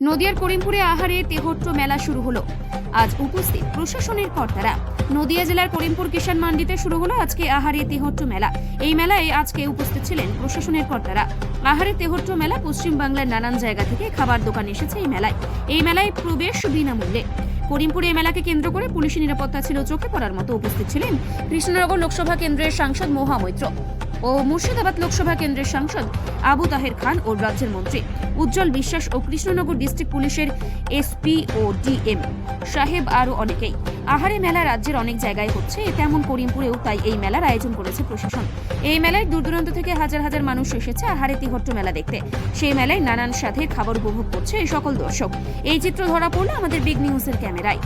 নদিয়ার করিমপুরে আহারে তেহট্ট মেলা শুরু হলো। আজ উপস্থিত প্রশাসনের কর্তারা। নদিয়া জেলার করিমপুর কিষাণ মান্ডিতে শুরু হলো আজকে আহারে তেহট্ট মেলা। এই মেলায় আজকে উপস্থিত ছিলেন প্রশাসনের কর্তারা। আহারে তেহট্ট মেলা পশ্চিম বাংলার নানান জায়গা থেকে খাবার দোকান এসেছে এই মেলায় প্রবেশ বিনামূল্যে। করিমপুরে এই মেলাকে কেন্দ্র করে পুলিশি নিরাপত্তা ছিল চোখে পড়ার মতো। উপস্থিত ছিলেন কৃষ্ণনগর লোকসভা কেন্দ্রের সাংসদ মহুয়া মৈত্র ও মুর্শিদাবাদ লোকসভা কেন্দ্রের সাংসদ আবু তাহের খান ও রাজ্যের মন্ত্রী উজ্জ্বল বিশ্বাস ও কৃষ্ণনগর ডিস্ট্রিক্ট পুলিশের এসপি ও ডিএম সাহেব আরও অনেকেই। আহারে মেলা রাজ্যের অনেক জায়গায় হচ্ছে, তেমন করিমপুরেও তাই এই মেলার আয়োজন করেছে প্রশাসন। এই মেলায় দূর দূরান্ত থেকে হাজার হাজার মানুষ এসেছে আহারে তেহট্ট মেলা দেখতে। সেই মেলায় নানান স্বাদের খাবার উপভোগ করছে এই সকল দর্শক। এই চিত্র ধরা পড়ল আমাদের বিগ নিউজের ক্যামেরায়।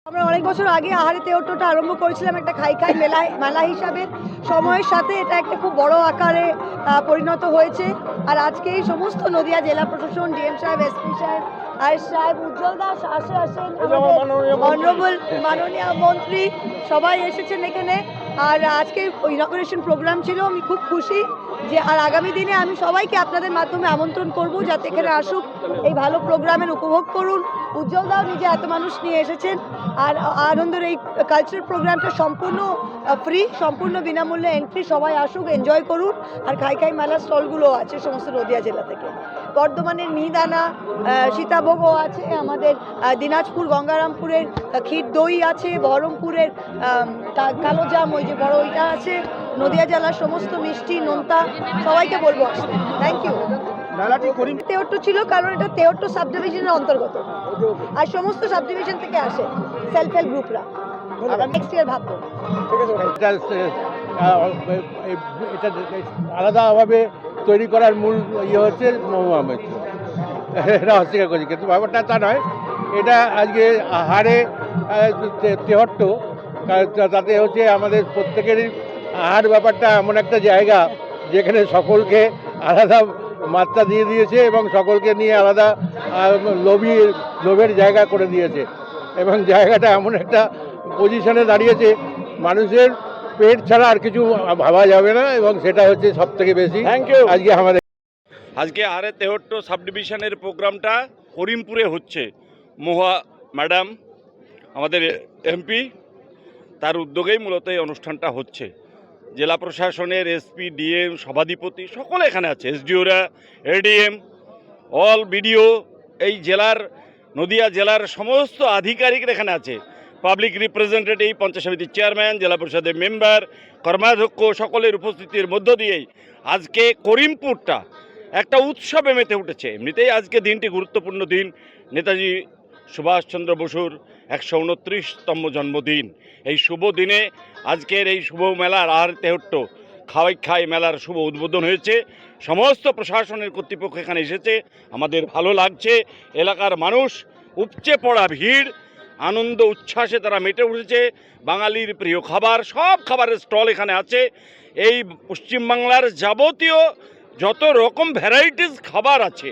আমরা অনেক বছর আগে আহারে তেহট্টটা আরম্ভ করেছিলাম একটা খাই খাই মেলা হিসাবে। সময়ের সাথে এটা একটা খুব বড় আকারে পরিণত হয়েছে। আর আজকে এই সমস্ত নদিয়া জেলা প্রশাসন, ডিএম সাহেব, এসপি সাহেব, আয়েশ সাহেব, উজ্জ্বল দাস আসেন, অনারেবল মাননীয় মন্ত্রী সবাই এসেছেন এখানে। আর আজকে ইনঅগারেশন প্রোগ্রাম ছিল। আমি খুব খুশি যে আর আগামী দিনে আমি সবাইকে আপনাদের মাধ্যমে আমন্ত্রণ করব যাতে এখানে আসুক, এই ভালো প্রোগ্রামের উপভোগ করুন। উজ্জ্বল দাও নিজে এত মানুষ নিয়ে এসেছেন। আর আনন্দের এই কালচারাল প্রোগ্রামটা সম্পূর্ণ ফ্রি, সম্পূর্ণ বিনামূল্যে এন্ট্রি। সবাই আসুক, এনজয় করুন। আর খাই খাই মেলার স্টলগুলো আছে সমস্ত নদিয়া জেলা থেকে। বর্ধমানের মিহিদানা, সীতাভোগও আছে, আমাদের দিনাজপুর গঙ্গারামপুরের ক্ষীর দই আছে, বহরমপুরের কালোজাম ওই যে বড় ওইটা আছে, নদিয়া জেলার সমস্ত মিষ্টি, নোনতা, সবাইকে বলবো আসতে। Thank you. তেহট্ট ছিল কারণ এটা তেহট্ট সাব ডিভিশনের অন্তর্গত, আর সমস্ত সাব ডিভিশন থেকে আসে সেলফ হেল্প গ্রুপরা। নেক্সট ইয়ার ভাববো। এটা আলাদাভাবে তৈরি করার মূল ইয়ে হচ্ছে মহুয়া মৈত্র, এটা অস্বীকার করছি, কিন্তু ব্যাপারটা তা নয়। এটা আজকে আহারে তেহট্ট, তাতে হচ্ছে আমাদের প্রত্যেকেরই আহার ব্যাপারটা এমন একটা জায়গা যেখানে সকলকে আলাদা মাত্রা দিয়ে দিয়েছে এবং সকলকে নিয়ে আলাদা লোভের জায়গা করে দিয়েছে। এবং জায়গাটা এমন একটা পজিশনে দাঁড়িয়েছে, মানুষের পেট ছাড়া আর কিছু ভাবা যাবে না, এবং সেটা হচ্ছে সব থেকে বেশি আজকে আমাদের। আজকে আহারে তেহট্ট সাব ডিভিশনের প্রোগ্রামটা করিমপুরে হচ্ছে। মহুয়া ম্যাডাম আমাদের এমপি, তার উদ্যোগেই মূলত এই অনুষ্ঠানটা হচ্ছে। জেলা প্রশাসনের এসপি, ডিএম, সভাধিপতি সকলে এখানে আছে, এসডিওরা, এডিএম, অল বিডিও, এই জেলার নদিয়া জেলার সমস্ত আধিকারিকরা এখানে আছে। পাবলিক রিপ্রেজেন্টেটিভ, পঞ্চায়েত সমিতির চেয়ারম্যান, জেলা পরিষদের মেম্বার, কর্মাধ্যক্ষ, সকলের উপস্থিতির মধ্য দিয়েই আজকে করিমপুরটা একটা উৎসবে মেতে উঠেছে। এমনিতেই আজকে দিনটি গুরুত্বপূর্ণ দিন, নেতাজি সুভাষচন্দ্র বসুর 129তম জন্মদিন। এই শুভ দিনে আজকের এই শুভ মেলার আহারে তেহট্ট খাই খাই মেলার শুভ উদ্বোধন হয়েছে। সমস্ত প্রশাসনের কর্তৃপক্ষ এখানে এসেছে, আমাদের ভালো লাগছে। এলাকার মানুষ উপচে পড়া ভিড়, আনন্দ উচ্ছ্বাসে তারা মেতে উঠেছে। বাঙালির প্রিয় খাবার, সব খাবারের স্টল এখানে আছে। এই পশ্চিমবাংলার যাবতীয় যত রকম ভ্যারাইটিস খাবার আছে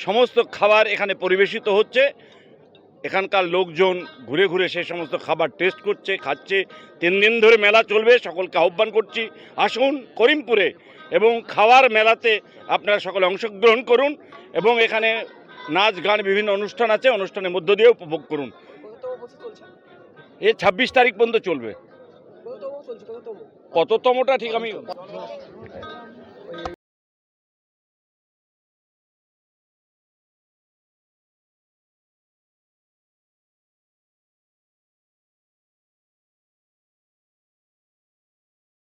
সমস্ত খাবার এখানে পরিবেশিত হচ্ছে। এখানকার লোকজন ঘুরে ঘুরে সেই সমস্ত খাবার টেস্ট করছে, খাচ্ছে। 3 দিন ধরে মেলা চলবে। সকলকে আহ্বান করছি, আসুন করিমপুরে এবং খাওয়ার মেলাতে আপনারা সকলে অংশগ্রহণ করুন এবং এখানে নাচ গান বিভিন্ন অনুষ্ঠান আছে, অনুষ্ঠানের মধ্য দিয়ে উপভোগ করুন। এই 26 তারিখ পর্যন্ত চলবে। কততমটা ঠিক আমি